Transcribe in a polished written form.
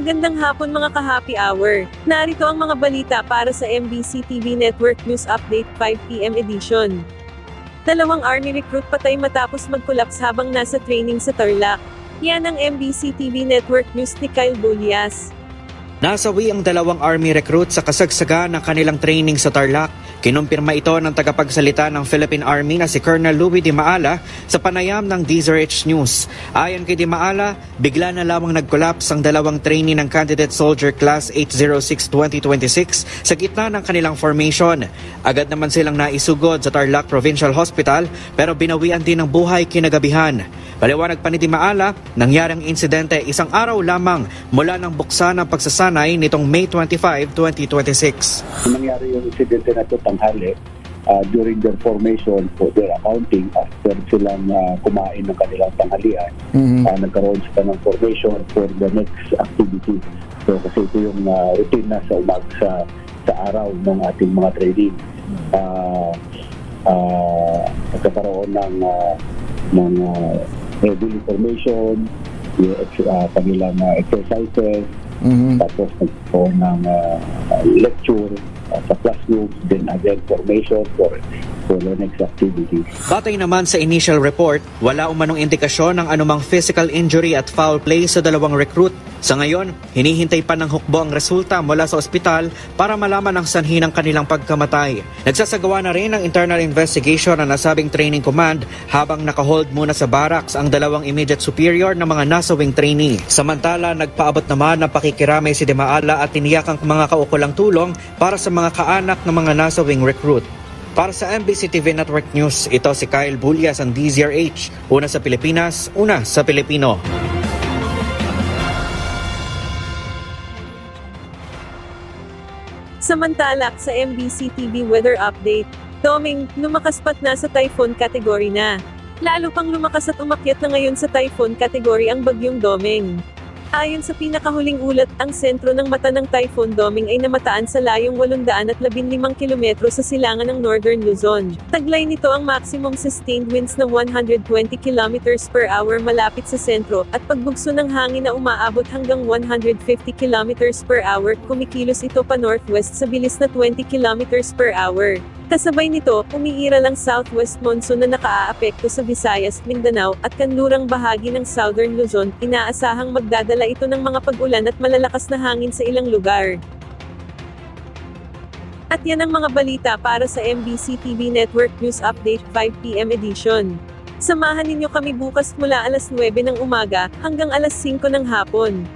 Magandang hapon mga ka-happy hour. Narito ang mga balita para sa MBC TV Network News Update 5 PM edition. Dalawang army recruit patay matapos mag-collapse habang nasa training sa Tarlac. Yan ang MBC TV Network News ni Kyle Bulias. Nasawi ang dalawang army recruit sa kasagsagan ng kanilang training sa Tarlac. Kinumpirma ito ng tagapagsalita ng Philippine Army na si Colonel Louis Di Maala sa panayam ng DZRH News. Ayon kay Di Maala, bigla na lamang nag-collapse ang dalawang trainee ng Candidate Soldier Class 806-2026 sa gitna ng kanilang formation. Agad naman silang naisugod sa Tarlac Provincial Hospital pero binawian din ng buhay kinagabihan. Paliwanag pa ni Di Maala, nangyaring insidente isang araw lamang mula ng buksan ng pagsasanay nitong May 25, 2026. Nangyari yung insidente na ito tanghali during their formation for their accounting after silang kumain ng kanilang tanghalian. Nagkaroon sila ng formation for the next activity. So kasi ito yung routine na sa umaga sa araw ng ating mga training. Nagkaroon ng daily formation, yung kanilang exercises, tapos nagkaroon ng lecture sa classroom, then again formation for the next activity. Batay naman sa initial report, wala umanong indikasyon ng anumang physical injury at foul play sa dalawang recruit. Sa ngayon, hinihintay pa ng hukbo ang resulta mula sa ospital para malaman ang sanhi ng kanilang pagkamatay. Nagsasagawa na rin ng internal investigation ang nasabing training command habang nakahold muna sa barracks ang dalawang immediate superior ng mga nasawing trainee. Samantala, nagpaabot naman ng pakikiramay si Di Maala at tiniyak ang mga kaukulang tulong para sa mga kaanak ng mga nasawing recruit. Para sa MBC TV Network News, ito si Kyle Bulias ang DZRH. Una sa Pilipinas, una sa Pilipino. Samantala, sa MBC TV Weather Update, Doming, lumakas pat na sa typhoon category na. Lalo pang lumakas at umakyat na ngayon sa typhoon category ang bagyong Doming. Ayon sa pinakahuling ulat, ang sentro ng mata ng Typhoon Doming ay namataan sa layong 815 kilometro sa silangan ng Northern Luzon. Taglay nito ang maximum sustained winds na 120 kilometers per hour malapit sa sentro, at pagbugso ng hangin na umaabot hanggang 150 kilometers per hour, kumikilos ito pa northwest sa bilis na 20 kilometers per hour. Kasabay nito, umiiral ang southwest monsoon na nakaaapekto sa Visayas, Mindanao, at kanlurang bahagi ng Southern Luzon. Inaasahang magdadala ito ng mga pag-ulan at malalakas na hangin sa ilang lugar. At yan ang mga balita para sa MBC TV Network News Update 5 PM edition. Samahan ninyo kami bukas mula alas 9 ng umaga hanggang alas 5 ng hapon.